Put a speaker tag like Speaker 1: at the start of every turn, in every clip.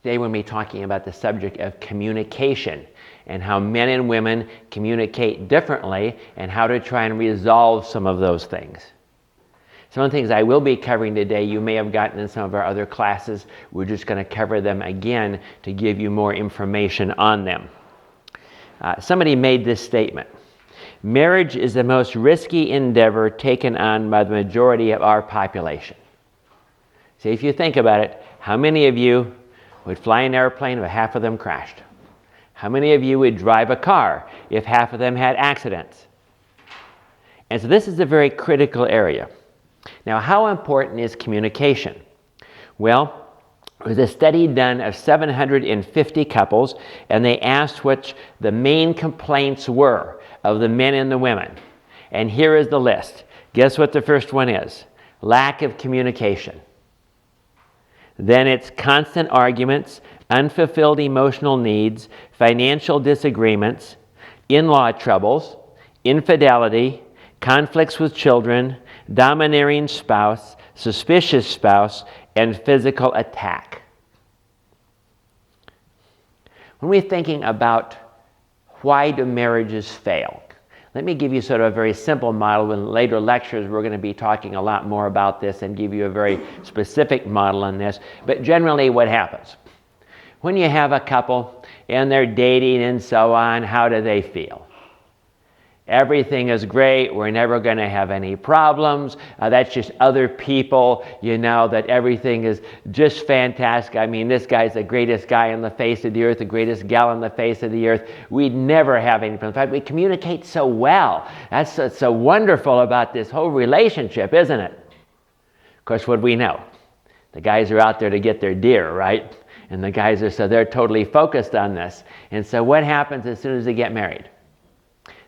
Speaker 1: Today we're going to be talking about the subject of communication and how men and women communicate differently and how to try and resolve some of those things. Some of the things I will be covering today you may have gotten in some of our other classes. We're just going to cover them again to give you more information on them. Somebody made this statement: marriage is the most risky endeavor taken on by the majority of our population. See, if you think about it, how many of you would fly an airplane if half of them crashed? How many of you would drive a car if half of them had accidents? And so this is a very critical area. Now, how important is communication? Well, there was a study done of 750 couples, and they asked what the main complaints were of the men and the women. And here is the list. Guess what the first one is? Lack of communication. Then it's constant arguments, unfulfilled emotional needs, financial disagreements, in-law troubles, infidelity, conflicts with children, domineering spouse, suspicious spouse, and physical attack. When we're thinking about why do marriages fail, let me give you sort of a very simple model. In later lectures, we're going to be talking a lot more about this and give you a very specific model on this. But generally, what happens? When you have a couple and they're dating and so on, how do they feel? Everything is great. We're never going to have any problems. That's just other people, that everything is just fantastic. I mean, this guy's the greatest guy on the face of the earth, the greatest gal on the face of the earth. We'd never have any problems. In fact, we communicate so well. That's so wonderful about this whole relationship, isn't it? Of course, what do we know? The guys are out there to get their deer, right? And the guys they're totally focused on this. And so what happens as soon as they get married?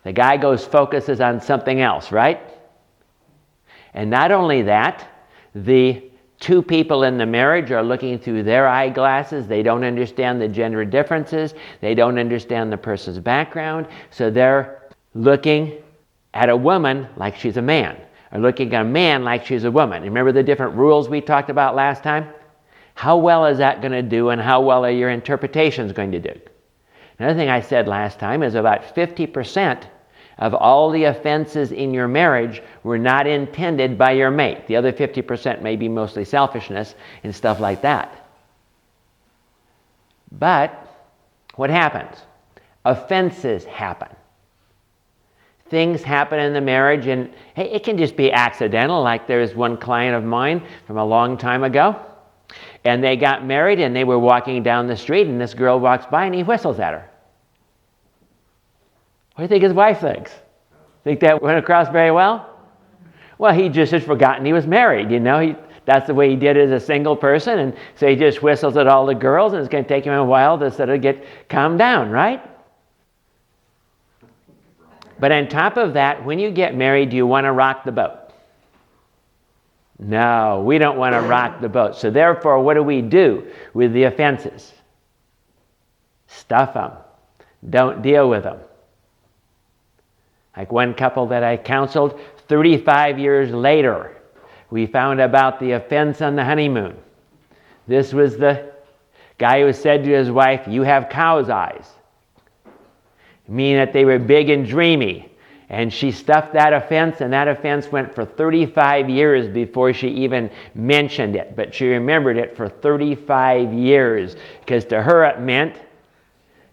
Speaker 1: The guy focuses on something else, right? And not only that, the two people in the marriage are looking through their eyeglasses. They don't understand the gender differences. They don't understand the person's background. So they're looking at a woman like she's a man, or looking at a man like she's a woman. Remember the different rules we talked about last time? How well is that going to do, and how well are your interpretations going to do? Another thing I said last time is about 50% of all the offenses in your marriage were not intended by your mate. The other 50% may be mostly selfishness and stuff like that. But what happens? Offenses happen. Things happen in the marriage, and hey, it can just be accidental. Like there's one client of mine from a long time ago, and they got married and they were walking down the street, and this girl walks by and he whistles at her. What do you think his wife thinks? Think that went across very well? Well, he just had forgotten he was married, that's the way he did it as a single person, and so he just whistles at all the girls, and it's going to take him a while to sort of get calmed down, right? But on top of that, when you get married, do you want to rock the boat? No, we don't want to rock the boat. So therefore, what do we do with the offenses? Stuff them. Don't deal with them. Like one couple that I counseled, 35 years later, we found about the offense on the honeymoon. This was the guy who said to his wife, "You have cow's eyes," meaning that they were big and dreamy. And she stuffed that offense, and that offense went for 35 years before she even mentioned it. But she remembered it for 35 years, because to her it meant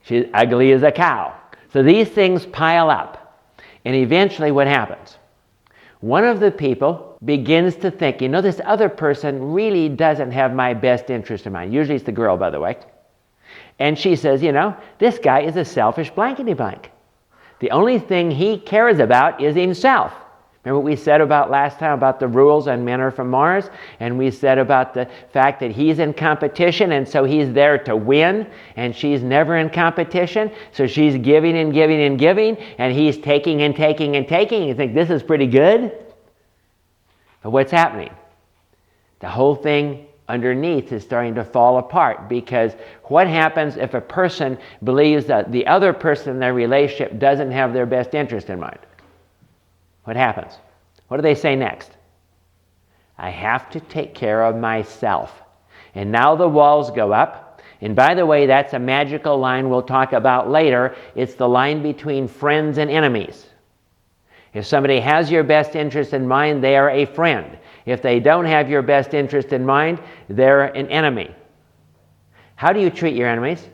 Speaker 1: she's ugly as a cow. So these things pile up. And eventually what happens? One of the people begins to think, this other person really doesn't have my best interest in mind. Usually it's the girl, by the way. And she says, this guy is a selfish blankety blank. The only thing he cares about is himself. Remember what we said about last time about the rules on Men Are From Mars? And we said about the fact that he's in competition, and so he's there to win, and she's never in competition. So she's giving and giving and giving, and he's taking and taking and taking. You think this is pretty good? But what's happening? The whole thing underneath is starting to fall apart, because what happens if a person believes that the other person in their relationship doesn't have their best interest in mind? What happens? What do they say next? I have to take care of myself. And now the walls go up, And by the way, that's a magical line we'll talk about later. It's the line between friends and enemies. If somebody has your best interest in mind, they are a friend. If they don't have your best interest in mind, they're an enemy. How do you treat your enemies?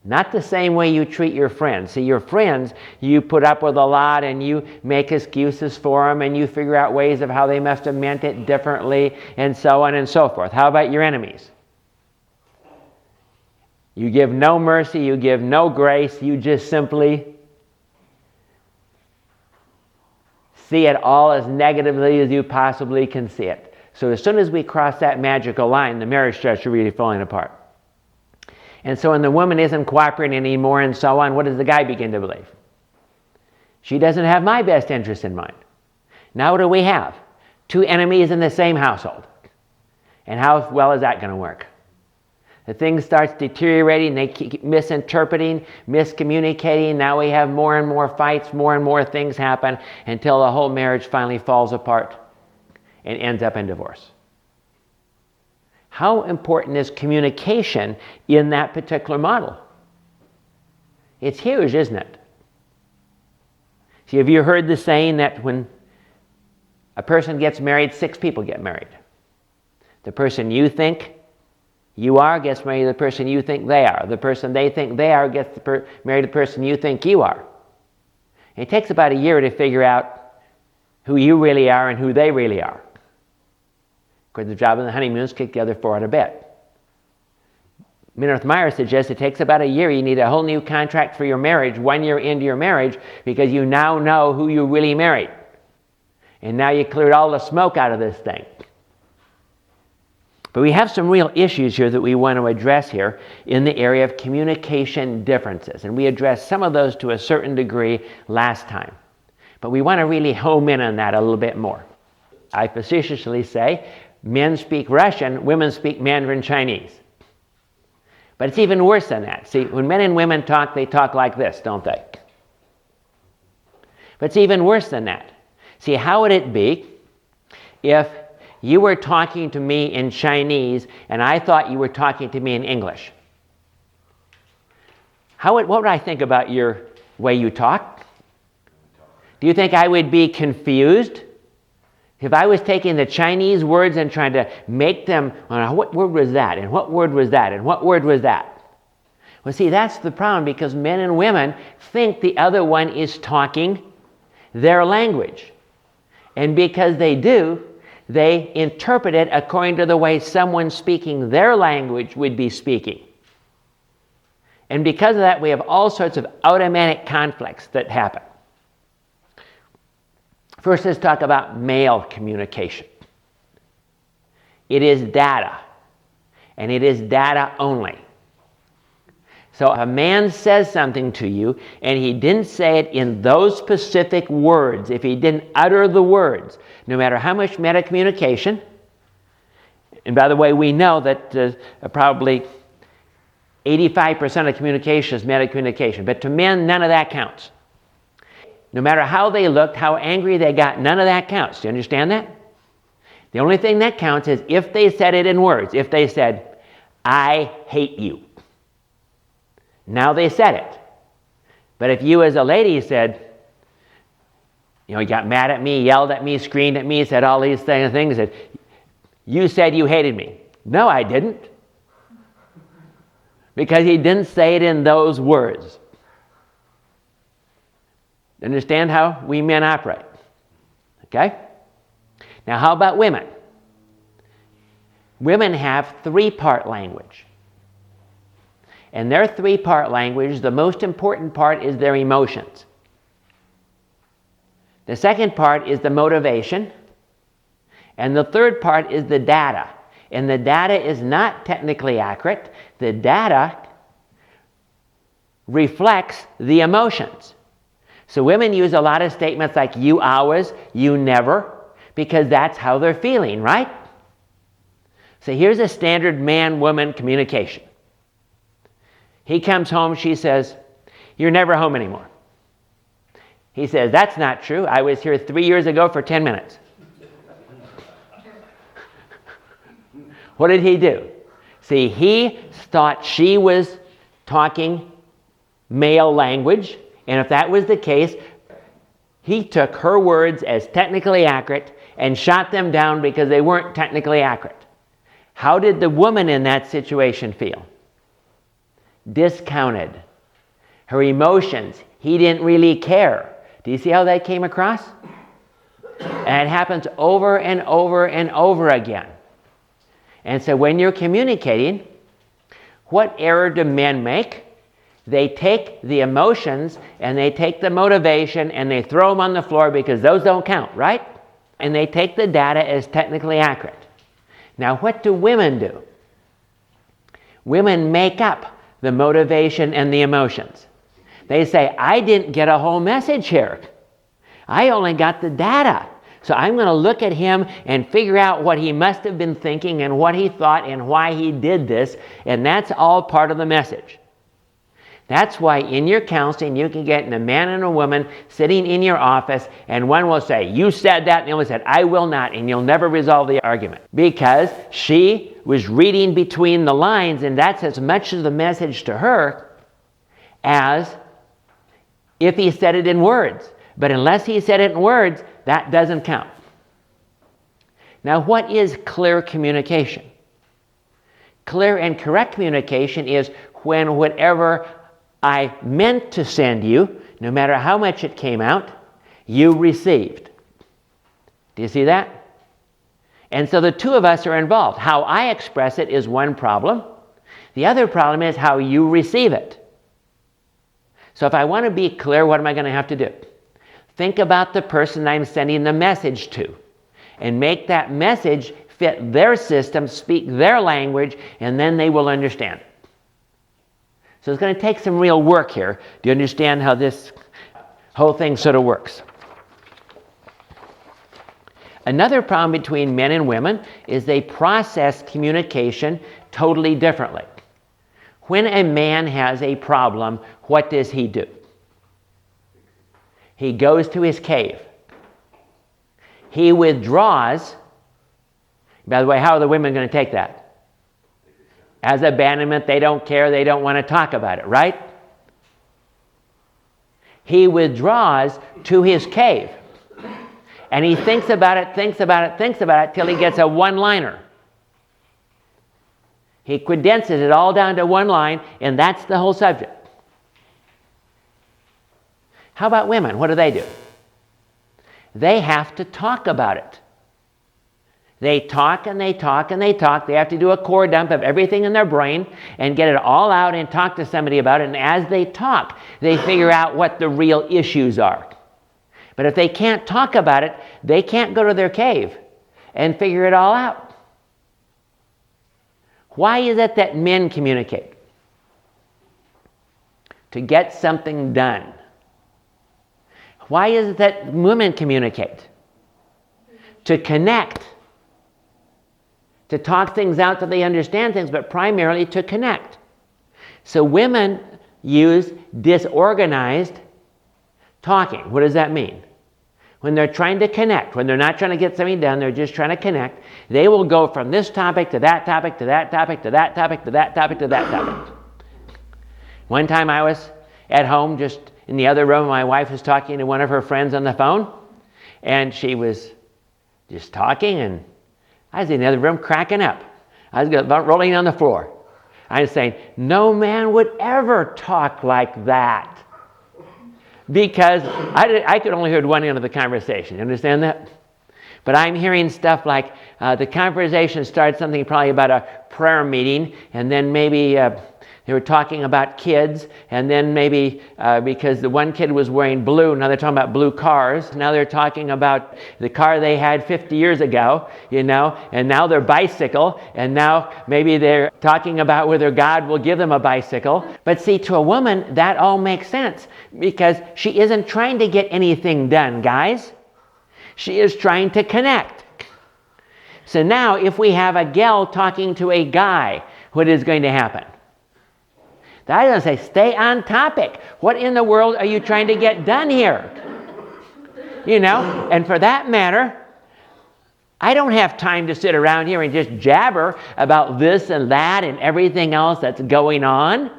Speaker 1: Not the same way you treat your friends. See, your friends, you put up with a lot and you make excuses for them and you figure out ways of how they must have meant it differently and so on and so forth. How about your enemies? You give no mercy, you give no grace, you just simply see it all as negatively as you possibly can see it. So as soon as we cross that magical line, the marriage starts really falling apart. And so when the woman isn't cooperating anymore and so on, what does the guy begin to believe? She doesn't have my best interest in mind. Now what do we have? Two enemies in the same household. And how well is that going to work? The thing starts deteriorating, they keep misinterpreting, miscommunicating. Now we have more and more fights, more and more things happen until the whole marriage finally falls apart and ends up in divorce. How important is communication in that particular model? It's huge, isn't it? See, have you heard the saying that when a person gets married, 6 people get married? The person you think you are gets married to the person you think they are. The person they think they are gets married to the person you think you are. It takes about a year to figure out who you really are and who they really are. Of course, the job of the honeymoon is kick the other 4 out of bed. Minirth Meyer suggests it takes about a year. You need a whole new contract for your marriage 1 year into your marriage because you now know who you really married. And now you cleared all the smoke out of this thing. But we have some real issues here that we want to address here in the area of communication differences. And we addressed some of those to a certain degree last time. But we want to really home in on that a little bit more. I facetiously say, men speak Russian, women speak Mandarin Chinese. But it's even worse than that. See, when men and women talk, they talk like this, don't they? But it's even worse than that. See, how would it be if you were talking to me in Chinese and I thought you were talking to me in English? What would I think about your way you talk? Do you think I would be confused? If I was taking the Chinese words and trying to make them, what word was that? And what word was that? And what word was that? Well, see, that's the problem because men and women think the other one is talking their language. And because they do, they interpret it according to the way someone speaking their language would be speaking. And because of that, we have all sorts of automatic conflicts that happen. First, let's talk about male communication. It is data, and it is data only. So if a man says something to you, and he didn't say it in those specific words, if he didn't utter the words, no matter how much meta-communication, and by the way, we know that probably 85% of communication is meta-communication, but to men, none of that counts. No matter how they looked, how angry they got, none of that counts. Do you understand that? The only thing that counts is if they said it in words. If they said, I hate you. Now they said it. But if you as a lady said, you got mad at me, yelled at me, screamed at me, said all these things, said, you said you hated me. No, I didn't. Because he didn't say it in those words. Understand how we men operate? Okay? Now, how about women? Women have 3-part language. And their 3-part language, the most important part is their emotions. The second part is the motivation. And the third part is the data. And the data is not technically accurate. The data reflects the emotions. So women use a lot of statements like you always, you never, because that's how they're feeling, right? So here's a standard man-woman communication. He comes home, she says, you're never home anymore. He says, that's not true. I was here 3 years ago for 10 minutes. What did he do? See, he thought she was talking male language, and if that was the case, he took her words as technically accurate and shot them down because they weren't technically accurate. How did the woman in that situation feel? Discounted. Her emotions, he didn't really care. Do you see how that came across? And it happens over and over and over again. And so when you're communicating, what error do men make? They take the emotions and they take the motivation and they throw them on the floor because those don't count, right? And they take the data as technically accurate. Now, what do women do? Women make up the motivation and the emotions. They say, I didn't get a whole message here. I only got the data. So I'm going to look at him and figure out what he must have been thinking and what he thought and why he did this. And that's all part of the message. That's why in your counseling you can get a man and a woman sitting in your office, and one will say, you said that, and the other one said, I will not, and you'll never resolve the argument. Because she was reading between the lines, and that's as much of the message to her as if he said it in words. But unless he said it in words, that doesn't count. Now, what is clear communication? Clear and correct communication is when whatever I meant to send you, no matter how much it came out, you received. Do you see that? And so the two of us are involved. How I express it is one problem. The other problem is how you receive it. So if I want to be clear, what am I going to have to do? Think about the person I'm sending the message to and make that message fit their system, speak their language, and then they will understand it. So it's going to take some real work here. Do you understand how this whole thing sort of works? Another problem between men and women is they process communication totally differently. When a man has a problem, what does he do? He goes to his cave. He withdraws. By the way, how are the women going to take that? As abandonment, they don't care, they don't want to talk about it, right? He withdraws to his cave. And he thinks about it till he gets a one-liner. He condenses it all down to one line, and that's the whole subject. How about women? What do? They have to talk about it. They talk and they talk and they talk. They have to do a core dump of everything in their brain and get it all out and talk to somebody about it. And as they talk, they figure out what the real issues are. But if they can't talk about it, they can't go to their cave and figure it all out. Why is it that men communicate? To get something done. Why is it that women communicate? To connect. To talk things out so they understand things, but primarily to connect. So women use disorganized talking. What does that mean? When they're trying to connect, when they're not trying to get something done, they're just trying to connect, they will go from this topic to that topic to that topic to that topic to that topic to that topic. One time I was at home, just in the other room, my wife was talking to one of her friends on the phone, and she was just talking, and I was in the other room cracking up. I was about rolling on the floor. I was saying, no man would ever talk like that. Because I could only hear one end of the conversation. You understand that? But I'm hearing stuff like the conversation started something probably about a prayer meeting, and then maybe they were talking about kids, and then maybe because the one kid was wearing blue, now they're talking about blue cars. Now they're talking about the car they had 50 years ago, and now their bicycle, and now maybe they're talking about whether God will give them a bicycle. But see, to a woman, that all makes sense, because she isn't trying to get anything done, guys. She is trying to connect. So now, if we have a gal talking to a guy, what is going to happen? I don't say, stay on topic. What in the world are you trying to get done here? And for that matter, I don't have time to sit around here and just jabber about this and that and everything else that's going on.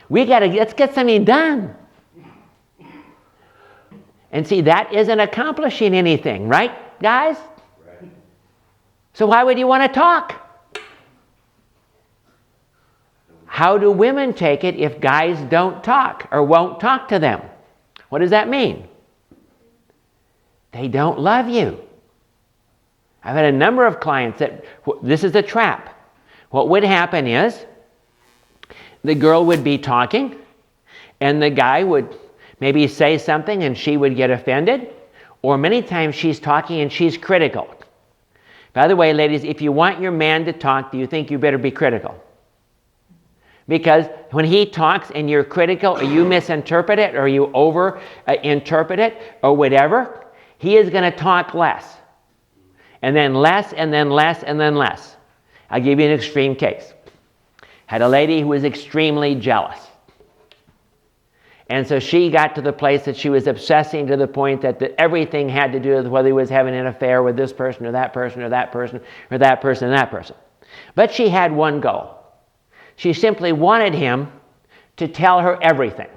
Speaker 1: Let's get something done. And see, that isn't accomplishing anything, right, guys? Right. So why would you want to talk? How do women take it if guys don't talk or won't talk to them? What does that mean? They don't love you. I've had a number of clients that, this is a trap. What would happen is, the girl would be talking, and the guy would maybe say something and she would get offended, or many times she's talking and she's critical. By the way, ladies, if you want your man to talk, do you think you better be critical? Because when he talks and you're critical, or you misinterpret it, or you over-interpret it, or whatever, he is going to talk less. And then less, and then less, and then less. I'll give you an extreme case. Had a lady who was extremely jealous. And so she got to the place that she was obsessing to the point that everything had to do with whether he was having an affair with this person, or that person, or that person, or that person, and that person. But she had one goal. She simply wanted him to tell her everything.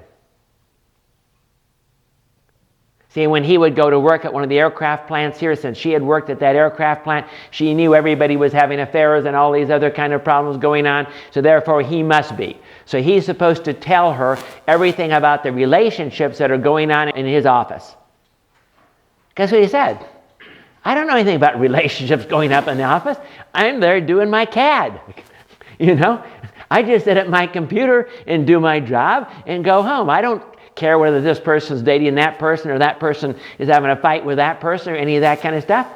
Speaker 1: See, when he would go to work at one of the aircraft plants here, since she had worked at that aircraft plant, she knew everybody was having affairs and all these other kind of problems going on, so therefore he must be. So he's supposed to tell her everything about the relationships that are going on in his office. Guess what he said? I don't know anything about relationships going up in the office. I'm there doing my CAD. You know? I just sit at my computer and do my job and go home. I don't care whether this person's dating that person or that person is having a fight with that person or any of that kind of stuff.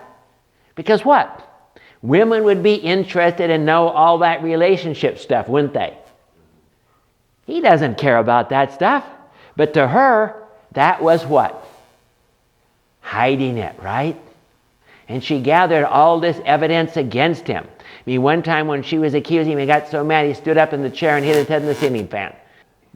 Speaker 1: Because what? Women would be interested and know all that relationship stuff, wouldn't they? He doesn't care about that stuff. But to her, that was what? Hiding it, right? And she gathered all this evidence against him. I mean, one time when she was accusing him, he got so mad he stood up in the chair and hit his head in the ceiling fan.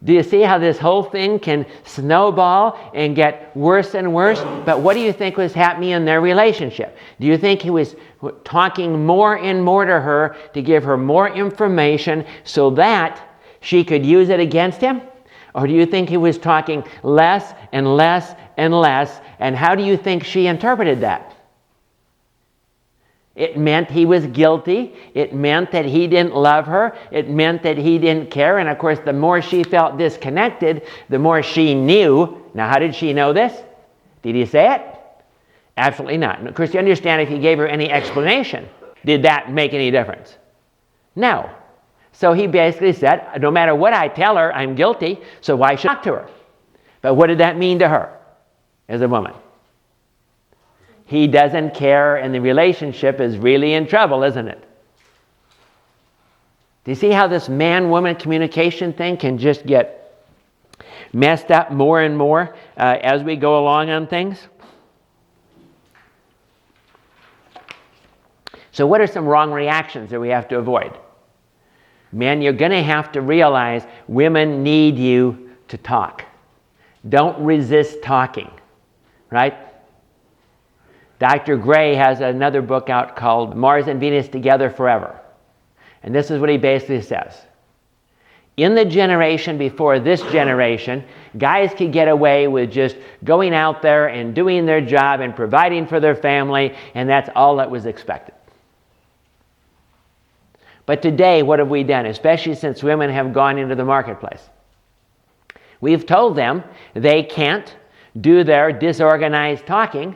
Speaker 1: Do you see how this whole thing can snowball and get worse and worse? But what do you think was happening in their relationship? Do you think he was talking more and more to her to give her more information so that she could use it against him? Or do you think he was talking less and less and less? And how do you think she interpreted that? It meant he was guilty. It meant that he didn't love her. It meant that he didn't care. And of course, the more she felt disconnected, the more she knew. Now, how did she know this? Did he say it? Absolutely not. And of course, you understand if he gave her any explanation, did that make any difference? No. So he basically said, no matter what I tell her, I'm guilty, so why should I talk to her? But what did that mean to her as a woman? He doesn't care, and the relationship is really in trouble, isn't it? Do you see how this man-woman communication thing can just get messed up more and more as we go along on things? So what are some wrong reactions that we have to avoid? Men, you're going to have to realize women need you to talk. Don't resist talking, right? Dr. Gray has another book out called Mars and Venus Together Forever. And this is what he basically says. In the generation before this generation, guys could get away with just going out there and doing their job and providing for their family, and that's all that was expected. But today, what have we done, especially since women have gone into the marketplace? We've told them they can't do their disorganized talking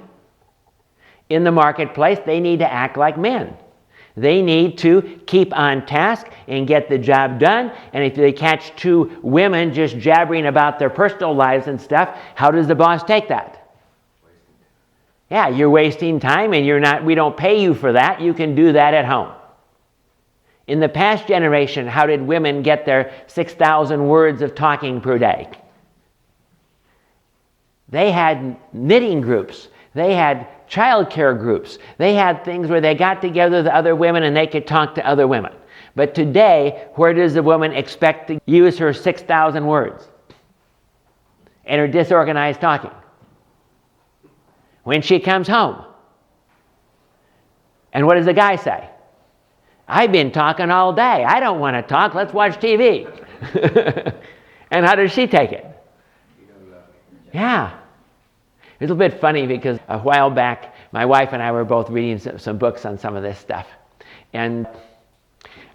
Speaker 1: in the marketplace. They need to act like men. They need to keep on task and get the job done. And if they catch two women just jabbering about their personal lives and stuff, how does the boss take that? Yeah, you're wasting time, and we don't pay you for that. You can do that at home. In the past generation, how did women get their 6,000 words of talking per day? They had knitting groups. They had child care groups. They had things where they got together with other women and they could talk to other women. But today, where does the woman expect to use her 6,000 words and her disorganized talking? When she comes home. And what does the guy say? I've been talking all day. I don't want to talk. Let's watch TV. And how does she take it? Yeah. It's a little bit funny because a while back, my wife and I were both reading some books on some of this stuff. And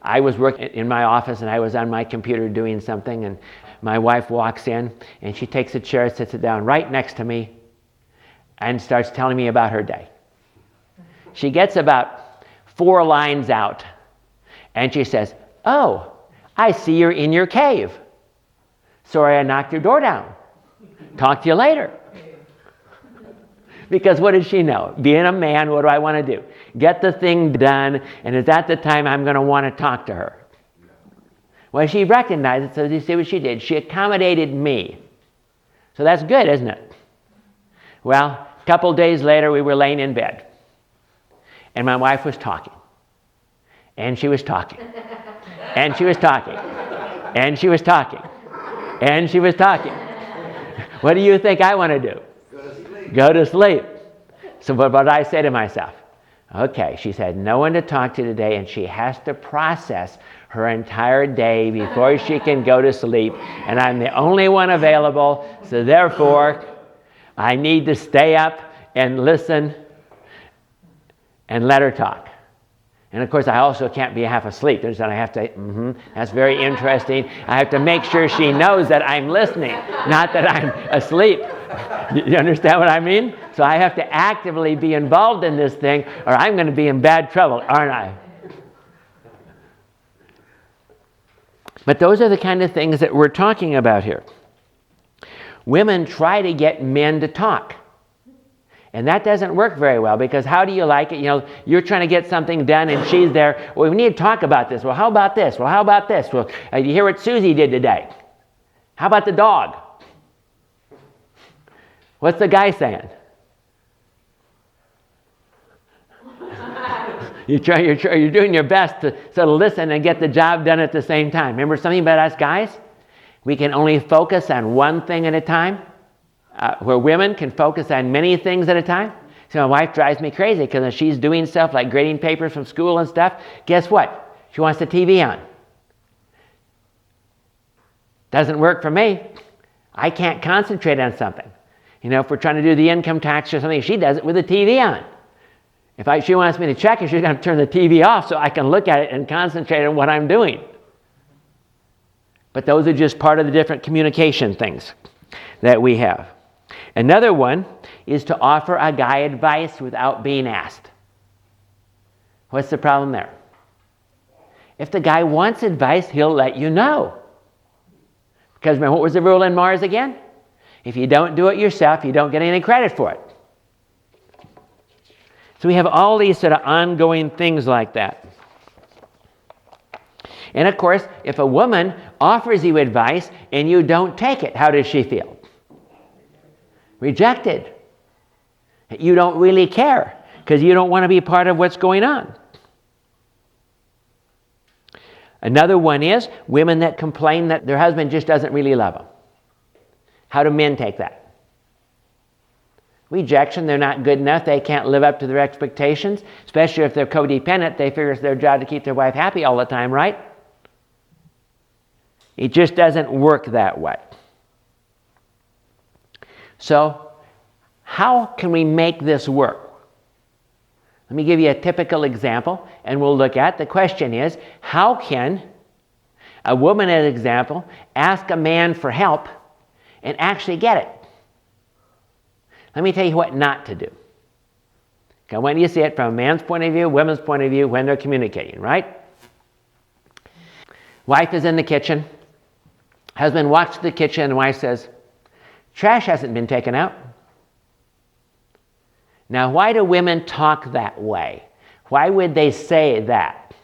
Speaker 1: I was working in my office and I was on my computer doing something, and my wife walks in and she takes a chair, sits it down right next to me and starts telling me about her day. She gets about 4 lines out and she says, "Oh, I see you're in your cave. Sorry I knocked your door down. Talk to you later." Because what does she know? Being a man, what do I want to do? Get the thing done, and is that the time I'm going to want to talk to her? Well, she recognized it, so you see what she did? She accommodated me. So that's good, isn't it? Well, a couple days later, we were laying in bed, and my wife was talking. And she was talking. And she was talking. And she was talking. And she was talking. What do you think I want to do? Go to sleep. So what I say to myself, okay, she's had no one to talk to today, and she has to process her entire day before she can go to sleep, and I'm the only one available, so therefore I need to stay up and listen and let her talk. And of course, I also can't be half asleep. There's that I have to, that's very interesting. I have to make sure she knows that I'm listening, not that I'm asleep. You understand what I mean? So I have to actively be involved in this thing, or I'm going to be in bad trouble, aren't I? But those are the kind of things that we're talking about here. Women try to get men to talk. And that doesn't work very well, because how do you like it? You know, you're trying to get something done and she's there. Well, we need to talk about this. Well, how about this? Well, how about this? Well, you hear what Susie did today? How about the dog? What's the guy saying? You're doing your best to sort of listen and get the job done at the same time. Remember something about us guys? We can only focus on one thing at a time. Where women can focus on many things at a time. So my wife drives me crazy because if she's doing stuff like grading papers from school and stuff, guess what? She wants the TV on. Doesn't work for me. I can't concentrate on something. You know, if we're trying to do the income tax or something, she does it with the TV on. If she wants me to check it, she's going to turn the TV off so I can look at it and concentrate on what I'm doing. But those are just part of the different communication things that we have. Another one is to offer a guy advice without being asked. What's the problem there? If the guy wants advice, he'll let you know. Because remember, what was the rule in Mars again? If you don't do it yourself, you don't get any credit for it. So we have all these sort of ongoing things like that. And of course, if a woman offers you advice and you don't take it, how does she feel? Rejected. You don't really care because you don't want to be part of what's going on. Another one is women that complain that their husband just doesn't really love them. How do men take that? Rejection. They're not good enough. They can't live up to their expectations, especially if they're codependent. They figure it's their job to keep their wife happy all the time, right? It just doesn't work that way. So, how can we make this work? Let me give you a typical example, and we'll look at. The question is, how can a woman, as an example, ask a man for help and actually get it? Let me tell you what not to do. Okay, when you see it from a man's point of view, women's point of view, when they're communicating, right? Wife is in the kitchen. Husband walks to the kitchen, and wife says, "Trash hasn't been taken out." Now, why do women talk that way? Why would they say that?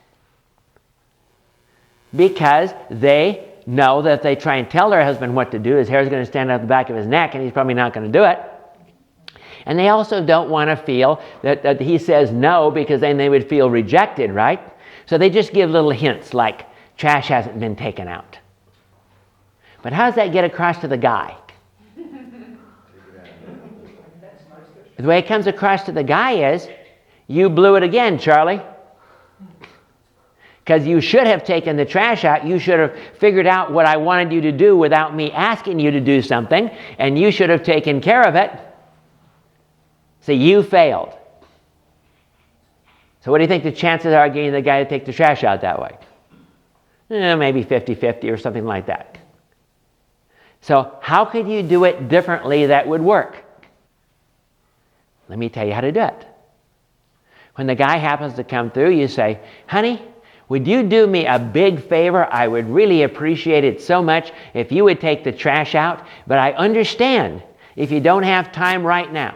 Speaker 1: Because they know that if they try and tell their husband what to do, his hair is going to stand out the back of his neck, and he's probably not going to do it. And they also don't want to feel that he says no, because then they would feel rejected, right? So they just give little hints like, "Trash hasn't been taken out." But how does that get across to the guy? The way it comes across to the guy is, You blew it again, Charlie. Because you should have taken the trash out. You should have figured out what I wanted you to do without me asking you to do something, and you should have taken care of it. So you failed. So what do you think the chances are of getting the guy to take the trash out that way? Maybe 50-50 or something like that. So how could you do it differently that would work? Let me tell you how to do it. When the guy happens to come through, you say, honey, would you do me a big favor? I would really appreciate it so much if you would take the trash out, but I understand if you don't have time right now.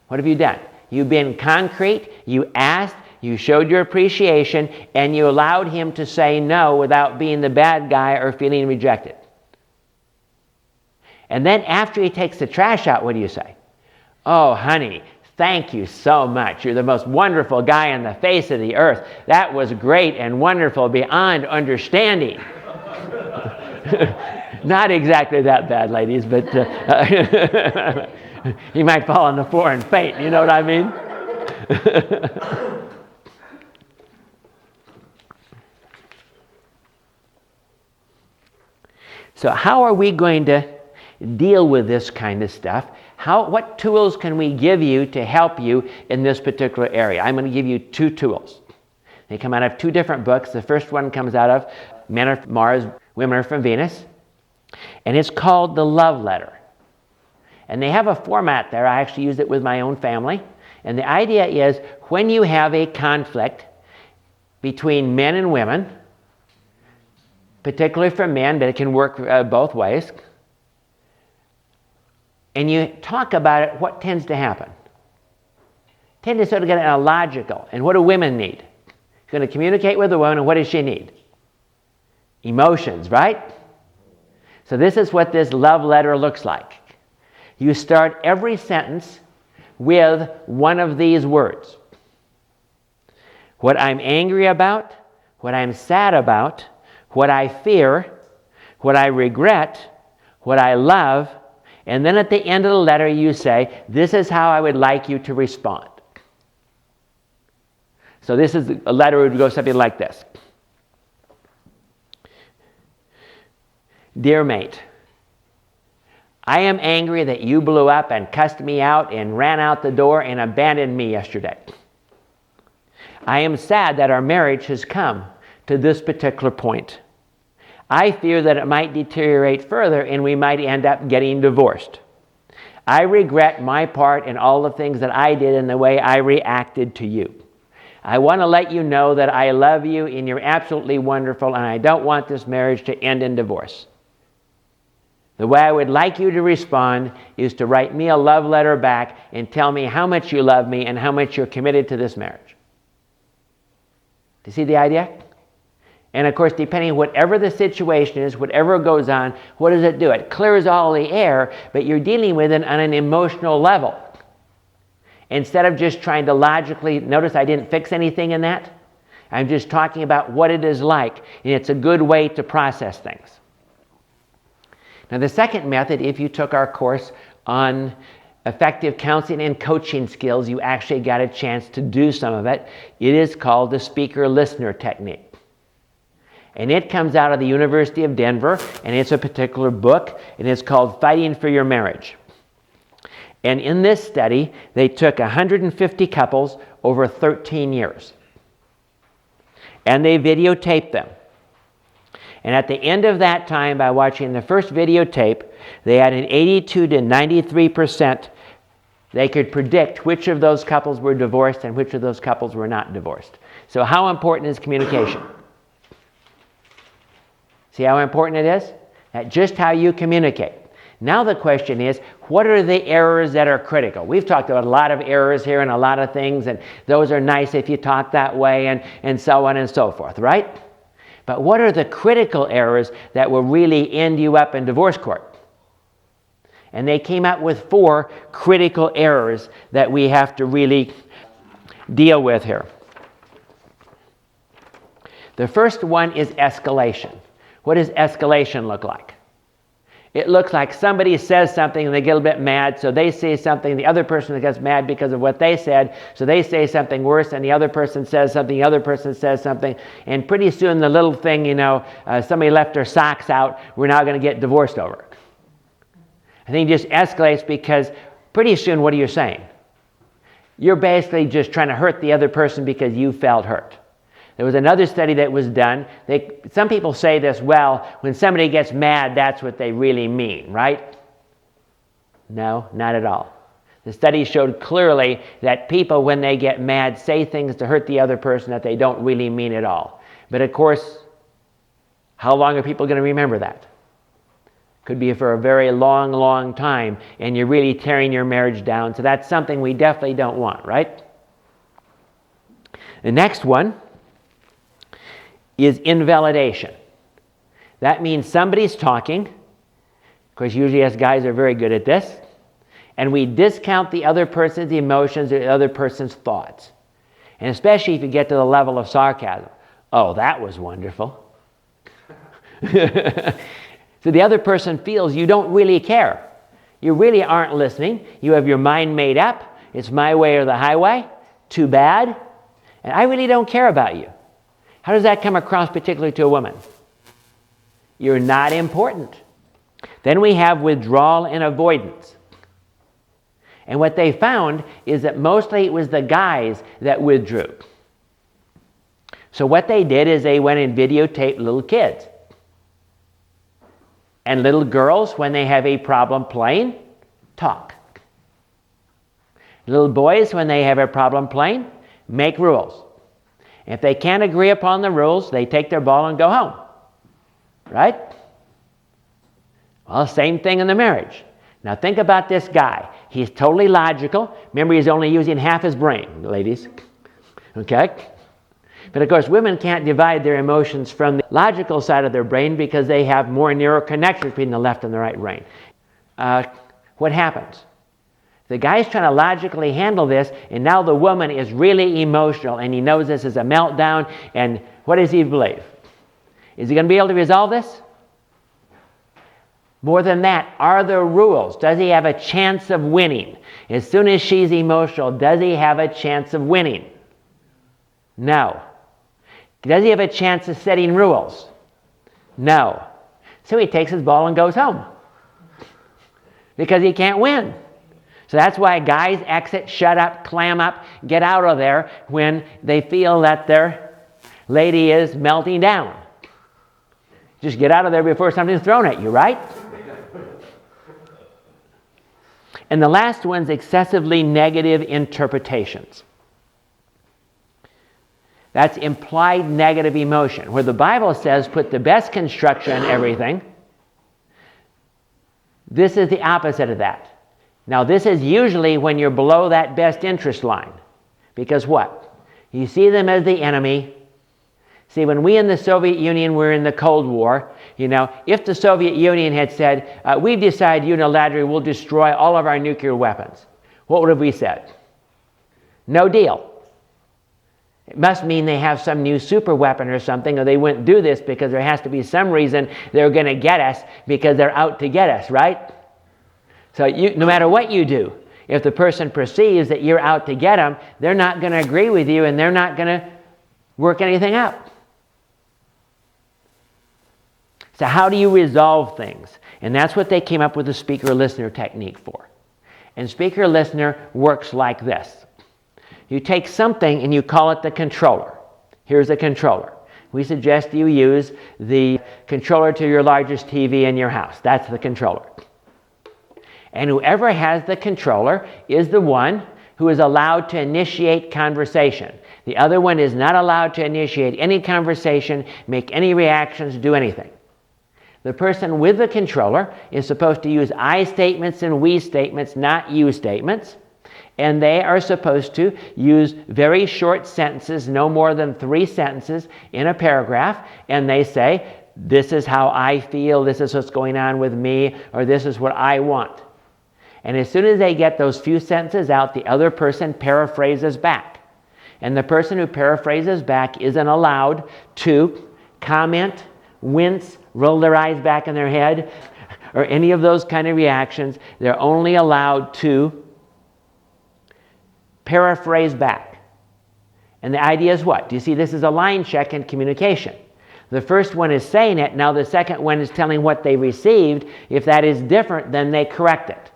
Speaker 1: What have you done? You've been concrete, you asked, you showed your appreciation, and you allowed him to say no without being the bad guy or feeling rejected. And then after he takes the trash out, what do you say? Oh, honey, thank you so much. You're the most wonderful guy on the face of the earth. That was great and wonderful beyond understanding. Not exactly that bad, ladies, but you might fall on the floor and faint, you know what I mean? So how are we going to deal with this kind of stuff? What tools can we give you to help you in this particular area? I'm going to give you 2 tools. They come out of 2 different books. The first one comes out of Men Are from Mars, Women Are from Venus. And it's called The Love Letter. And they have a format there. I actually use it with my own family. And the idea is when you have a conflict between men and women, particularly for men, but it can work both ways, and you talk about it, what tends to happen? Tend to sort of get illogical. And what do women need? You're going to communicate with a woman, and what does she need? Emotions, right? So this is what this love letter looks like. You start every sentence with one of these words. What I'm angry about, what I'm sad about, what I fear, what I regret, what I love, and then at the end of the letter you say, this is how I would like you to respond. So this is a letter would go something like this. Dear mate, I am angry that you blew up and cussed me out and ran out the door and abandoned me yesterday. I am sad that our marriage has come to this particular point. I fear that it might deteriorate further and we might end up getting divorced. I regret my part in all the things that I did and the way I reacted to you. I want to let you know that I love you and you're absolutely wonderful and I don't want this marriage to end in divorce. The way I would like you to respond is to write me a love letter back and tell me how much you love me and how much you're committed to this marriage. Do you see the idea? And of course, depending on whatever the situation is, whatever goes on, what does it do? It clears all the air, but you're dealing with it on an emotional level. Instead of just trying to logically, notice I didn't fix anything in that. I'm just talking about what it is like, and it's a good way to process things. Now the second method, if you took our course on effective counseling and coaching skills, you actually got a chance to do some of it. It is called the speaker-listener technique. And it comes out of the University of Denver, and it's a particular book, and it's called Fighting for Your Marriage. And in this study, they took 150 couples over 13 years. And they videotaped them. And at the end of that time, by watching the first videotape, they had an 82 to 93%. They could predict which of those couples were divorced and which of those couples were not divorced. So how important is communication? See how important it is? Just how you communicate. Now the question is, what are the errors that are critical? We've talked about a lot of errors here and a lot of things, and those are nice if you talk that way and so on and so forth, right? But what are the critical errors that will really end you up in divorce court? And they came up with 4 critical errors that we have to really deal with here. The first one is escalation. What does escalation look like? It looks like somebody says something and they get a bit mad, so they say something, the other person gets mad because of what they said, so they say something worse, and the other person says something, the other person says something, and pretty soon the little thing, somebody left their socks out, we're now going to get divorced over. I think it just escalates because pretty soon what are you saying? You're basically just trying to hurt the other person because you felt hurt. There was another study that was done. Some people say this, well, when somebody gets mad, that's what they really mean, right? No, not at all. The study showed clearly that people, when they get mad, say things to hurt the other person that they don't really mean at all. But of course, how long are people going to remember that? Could be for a very long, long time, and you're really tearing your marriage down. So that's something we definitely don't want, right? The next one is invalidation. That means somebody's talking. Of course, usually us guys are very good at this. And we discount the other person's emotions or the other person's thoughts. And especially if you get to the level of sarcasm. Oh, that was wonderful. So the other person feels you don't really care. You really aren't listening. You have your mind made up. It's my way or the highway. Too bad. And I really don't care about you. How does that come across particularly to a woman? You're not important. Then we have withdrawal and avoidance. And what they found is that mostly it was the guys that withdrew. So what they did is they went and videotaped little kids. And little girls, when they have a problem playing, talk. Little boys, when they have a problem playing, make rules. If they can't agree upon the rules, they take their ball and go home. Right? Well, same thing in the marriage. Now think about this guy. He's totally logical. Remember, he's only using half his brain, ladies. Okay? But of course, women can't divide their emotions from the logical side of their brain because they have more narrow connections between the left and the right brain. What happens? The guy's trying to logically handle this, and now the woman is really emotional, and he knows this is a meltdown, and what does he believe? Is he going to be able to resolve this? More than that, are there rules? Does he have a chance of winning? As soon as she's emotional, does he have a chance of winning? No. Does he have a chance of setting rules? No. So he takes his ball and goes home. Because he can't win. So that's why guys exit, shut up, clam up, get out of there when they feel that their lady is melting down. Just get out of there before something's thrown at you, right? And the last one's excessively negative interpretations. That's implied negative emotion. Where the Bible says put the best construction on everything, this is the opposite of that. Now this is usually when you're below that best interest line. Because what? You see them as the enemy. See, when we in the Soviet Union were in the Cold War, if the Soviet Union had said, we've decided unilaterally we'll destroy all of our nuclear weapons, what would have we said? No deal. It must mean they have some new super weapon or something, or they wouldn't do this because there has to be some reason they're going to get us because they're out to get us, right? So no matter what you do, if the person perceives that you're out to get them, they're not going to agree with you and they're not going to work anything out. So how do you resolve things? And that's what they came up with the speaker-listener technique for. And speaker-listener works like this. You take something and you call it the controller. Here's a controller. We suggest you use the controller to your largest TV in your house. That's the controller. And whoever has the controller is the one who is allowed to initiate conversation. The other one is not allowed to initiate any conversation, make any reactions, do anything. The person with the controller is supposed to use I statements and we statements, not you statements. And they are supposed to use very short sentences, no more than 3 sentences in a paragraph. And they say, this is how I feel, this is what's going on with me, or this is what I want. And as soon as they get those few sentences out, the other person paraphrases back. And the person who paraphrases back isn't allowed to comment, wince, roll their eyes back in their head, or any of those kind of reactions. They're only allowed to paraphrase back. And the idea is what? Do you see, this is a line check in communication. The first one is saying it, now the second one is telling what they received. If that is different, then they correct it.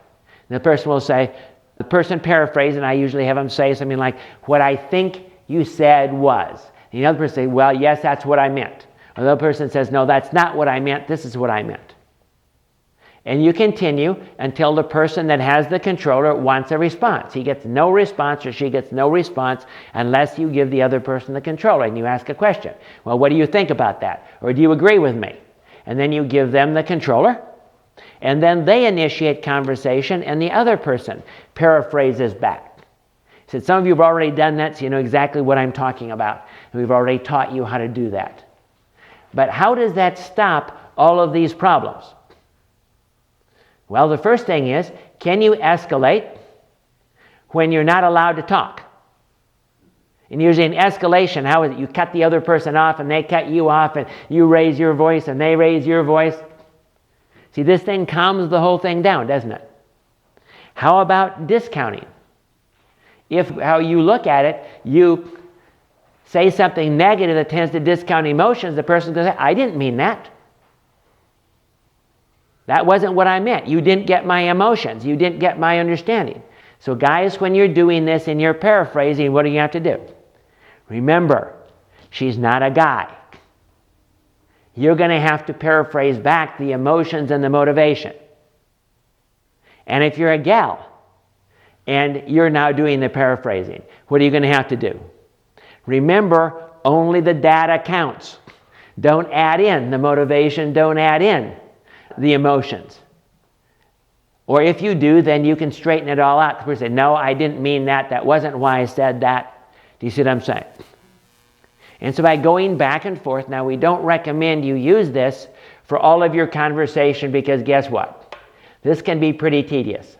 Speaker 1: And the person will say, the person paraphrase, and I usually have them say something like, what I think you said was. And the other person says, well, yes, that's what I meant. Or the other person says, no, that's not what I meant, this is what I meant. And you continue until the person that has the controller wants a response. He gets no response or she gets no response unless you give the other person the controller and you ask a question. Well, what do you think about that? Or do you agree with me? And then you give them the controller, and then they initiate conversation and the other person paraphrases back. He said, some of you have already done that, so you know exactly what I'm talking about. And we've already taught you how to do that. But how does that stop all of these problems? Well, the first thing is, can you escalate when you're not allowed to talk? And usually in escalation, how is it? You cut the other person off and they cut you off and you raise your voice and they raise your voice. See, this thing calms the whole thing down, doesn't it? How about discounting? If how you look at it, you say something negative that tends to discount emotions, the person goes, I didn't mean that. That wasn't what I meant. You didn't get my emotions. You didn't get my understanding. So guys, when you're doing this and you're paraphrasing, what do you have to do? Remember, she's not a guy. You're going to have to paraphrase back the emotions and the motivation. And if you're a gal and you're now doing the paraphrasing, what are you going to have to do? Remember, only the data counts. Don't add in the motivation. Don't add in the emotions. Or if you do, then you can straighten it all out. The person say, no, I didn't mean that. That wasn't why I said that. Do you see what I'm saying? And so by going back and forth, now we don't recommend you use this for all of your conversation because guess what? This can be pretty tedious.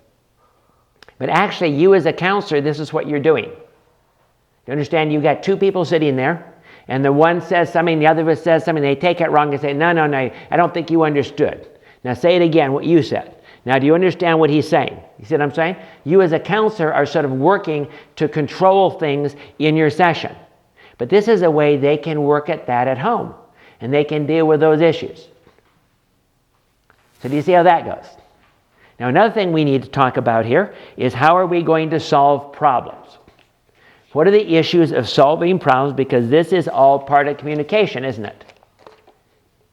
Speaker 1: But actually, you as a counselor, this is what you're doing. You understand? You've got two people sitting there, and the one says something, the other says something, they take it wrong and say, no, I don't think you understood. Now say it again, what you said. Now do you understand what he's saying? You see what I'm saying? You as a counselor are sort of working to control things in your session. But this is a way they can work at that at home. And they can deal with those issues. So do you see how that goes? Now another thing we need to talk about here is how are we going to solve problems? What are the issues of solving problems? Because this is all part of communication, isn't it?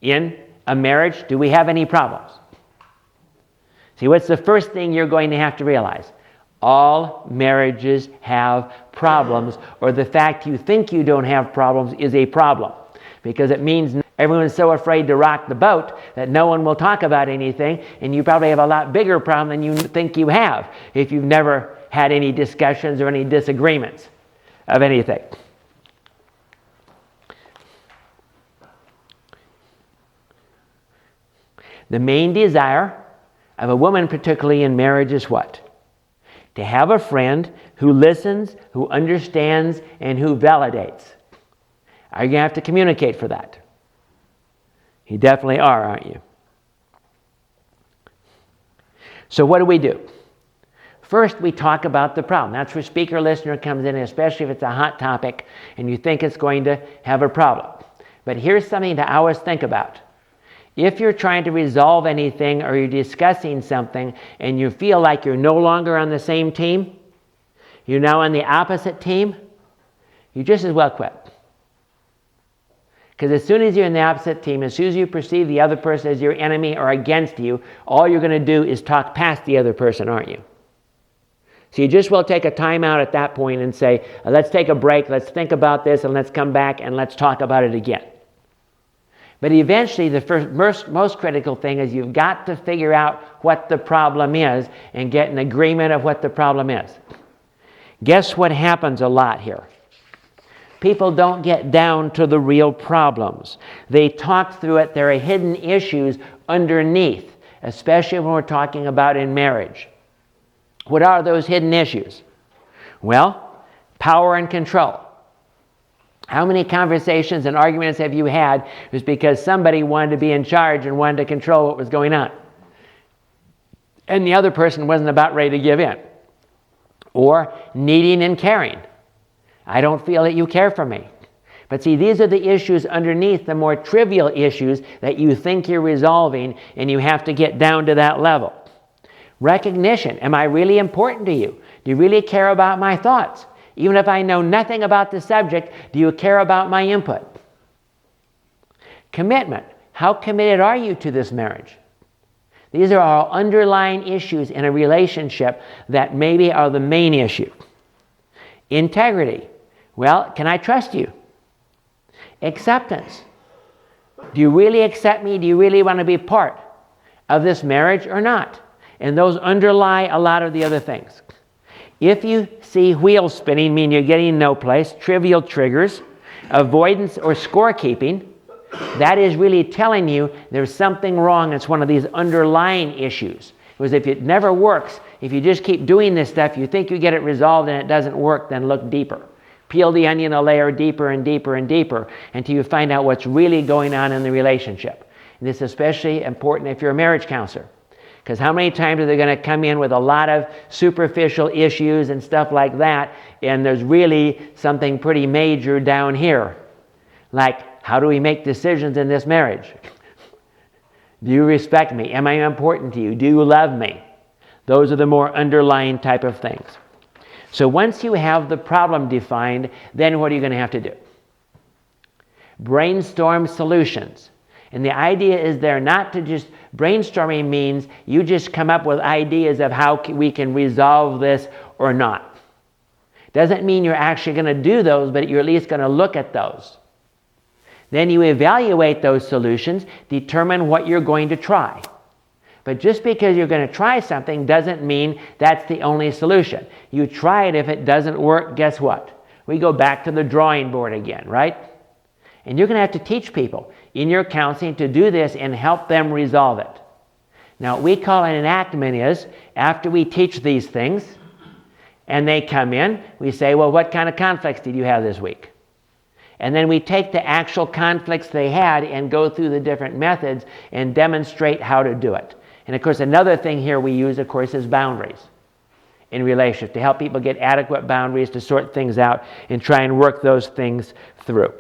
Speaker 1: In a marriage, do we have any problems? See, what's the first thing you're going to have to realize? All marriages have problems, or the fact you think you don't have problems is a problem, because it means everyone's so afraid to rock the boat that no one will talk about anything, and you probably have a lot bigger problem than you think you have if you've never had any discussions or any disagreements of anything. The main desire of a woman, particularly in marriage, is what? To have a friend who listens, who understands, and who validates. Are you going to have to communicate for that? You definitely are, aren't you? So what do? First, we talk about the problem. That's where speaker-listener comes in, especially if it's a hot topic and you think it's going to have a problem. But here's something to always think about. If you're trying to resolve anything or you're discussing something and you feel like you're no longer on the same team, you're now on the opposite team, you just as well quit. Because as soon as you're in the opposite team, as soon as you perceive the other person as your enemy or against you, all you're going to do is talk past the other person, aren't you? So you just will take a time out at that point and say, let's take a break, let's think about this, and let's come back and let's talk about it again. But eventually, the most critical thing is you've got to figure out what the problem is and get an agreement of what the problem is. Guess what happens a lot here? People don't get down to the real problems. They talk through it. There are hidden issues underneath, especially when we're talking about in marriage. What are those hidden issues? Well, power and control. How many conversations and arguments have you had just because somebody wanted to be in charge and wanted to control what was going on? and the other person wasn't about ready to give in. Or needing and caring. I don't feel that you care for me. But see, these are the issues underneath the more trivial issues that you think you're resolving, and you have to get down to that level. Recognition. Am I really important to you? Do you really care about my thoughts? Even if I know nothing about the subject, do you care about my input? Commitment. How committed are you to this marriage? These are all underlying issues in a relationship that maybe are the main issue. Integrity. Well, can I trust you? Acceptance. Do you really accept me? Do you really want to be part of this marriage or not? And those underlie a lot of the other things. If you see wheels spinning, mean you're getting no place, trivial triggers, avoidance or scorekeeping, that is really telling you there's something wrong. It's one of these underlying issues. Because if it never works, if you just keep doing this stuff, you think you get it resolved and it doesn't work, then look deeper. Peel the onion a layer deeper and deeper and deeper until you find out what's really going on in the relationship. And this is especially important if you're a marriage counselor. Because how many times are they going to come in with a lot of superficial issues and stuff like that, and there's really something pretty major down here. Like, how do we make decisions in this marriage? Do you respect me? Am I important to you? Do you love me? Those are the more underlying type of things. So once you have the problem defined, then what are you going to have to do? Brainstorm solutions. And the idea is there not to just, brainstorming means you just come up with ideas of how we can resolve this or not. Doesn't mean you're actually going to do those, but you're at least going to look at those. Then you evaluate those solutions, determine what you're going to try. But just because you're going to try something doesn't mean that's the only solution. You try it. If it doesn't work, guess what? We go back to the drawing board again, right? And you're going to have to teach people in your counseling to do this and help them resolve it. Now, what we call an enactment is, after we teach these things, and they come in, we say, well, what kind of conflicts did you have this week? And then we take the actual conflicts they had and go through the different methods and demonstrate how to do it. And of course, another thing here we use, of course, is boundaries in relationships, to help people get adequate boundaries to sort things out and try and work those things through.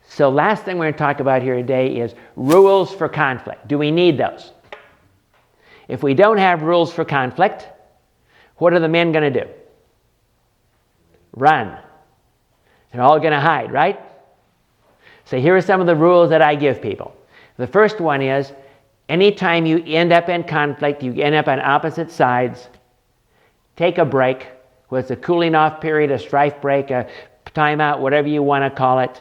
Speaker 1: So last thing we're going to talk about here today is rules for conflict. Do we need those? If we don't have rules for conflict, what are the men going to do? Run. They're all going to hide, right? So here are some of the rules that I give people. The first one is, anytime you end up in conflict, you end up on opposite sides, take a break, whether it's a cooling off period, a strife break, a timeout, whatever you want to call it,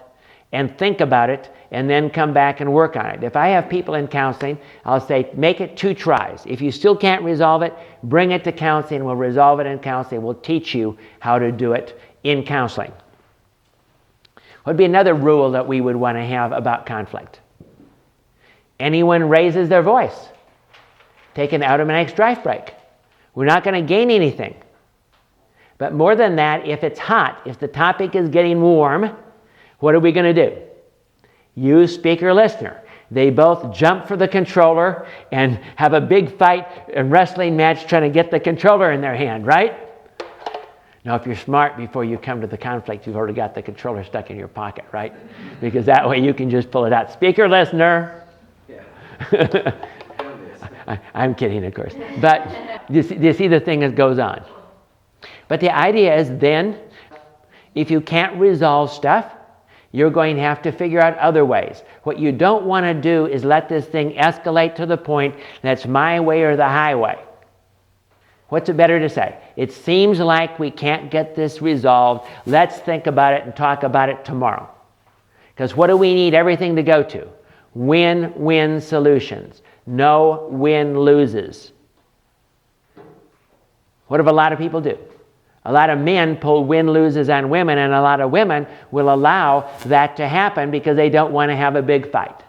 Speaker 1: and think about it, and then come back and work on it. If I have people in counseling, I'll say, make it 2 tries. If you still can't resolve it, bring it to counseling. We'll resolve it in counseling. We'll teach you how to do it in counseling. What would be another rule that we would want to have about conflict? Anyone raises their voice, take an automatic strife break. We're not going to gain anything. But more than that, if it's hot, if the topic is getting warm, what are we going to do? Use speaker listener. They both jump for the controller and have a big fight and wrestling match trying to get the controller in their hand, right? Now, if you're smart, before you come to the conflict, you've already got the controller stuck in your pocket, right? Because that way you can just pull it out. Speaker listener. Yeah. I'm kidding, of course. But you see the thing that goes on. But the idea is then, if you can't resolve stuff, you're going to have to figure out other ways. What you don't want to do is let this thing escalate to the point that's my way or the highway. What's it better to say? It seems like we can't get this resolved. Let's think about it and talk about it tomorrow. Because what do we need everything to go to? Win-win solutions. No win-loses. What do a lot of people do? A lot of men pull win-loses on women, and a lot of women will allow that to happen because they don't want to have a big fight.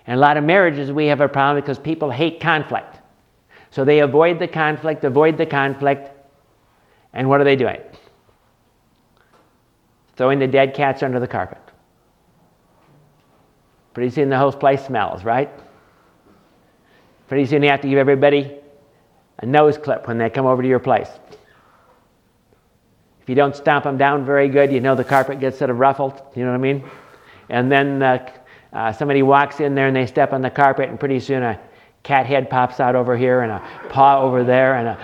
Speaker 1: And a lot of marriages, we have a problem because people hate conflict. So they avoid the conflict, and what are they doing? Throwing the dead cats under the carpet. Pretty soon the whole place smells, right? Pretty soon you have to give everybody a nose clip when they come over to your place. If you don't stomp them down very good, you know the carpet gets sort of ruffled, you know what I mean? And then somebody walks in there and they step on the carpet, and pretty soon a cat head pops out over here and a paw over there and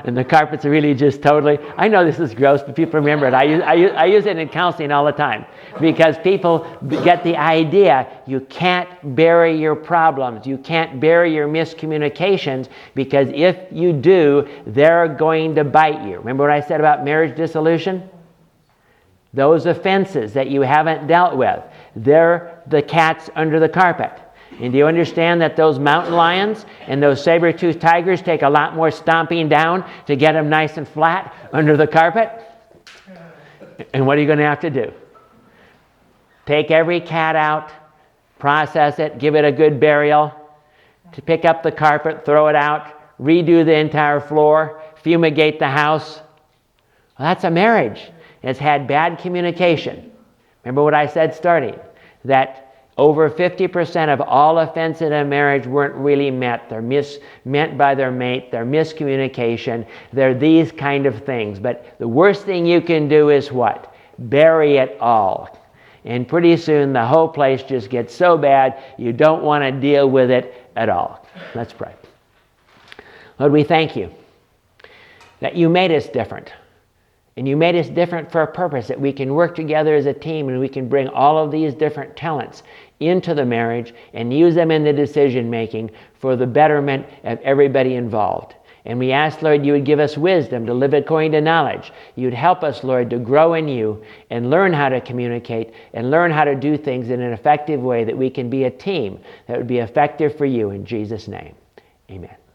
Speaker 1: and the carpet's really just totally, I know this is gross, but people remember it. I use it in counseling all the time because people get the idea you can't bury your problems, you can't bury your miscommunications, because if you do, they're going to bite you. Remember what I said about marriage dissolution? Those offenses that you haven't dealt with, they're the cats under the carpet. And do you understand that those mountain lions and those saber-toothed tigers take a lot more stomping down to get them nice and flat under the carpet? And what are you going to have to do? Take every cat out, process it, give it a good burial, to pick up the carpet, throw it out, redo the entire floor, fumigate the house. Well, that's a marriage. It's had bad communication. Remember what I said starting? That over 50% of all offenses in a marriage weren't really met. They're meant by their mate. They're miscommunication. They're these kind of things. But the worst thing you can do is what? Bury it all. And pretty soon the whole place just gets so bad you don't want to deal with it at all. Let's pray. Lord, we thank you that you made us different. And you made us different for a purpose, that we can work together as a team and we can bring all of these different talents into the marriage and use them in the decision making for the betterment of everybody involved. And we ask, Lord, you would give us wisdom to live according to knowledge. You'd help us, Lord, to grow in you and learn how to communicate and learn how to do things in an effective way, that we can be a team that would be effective for you. In Jesus' name, amen.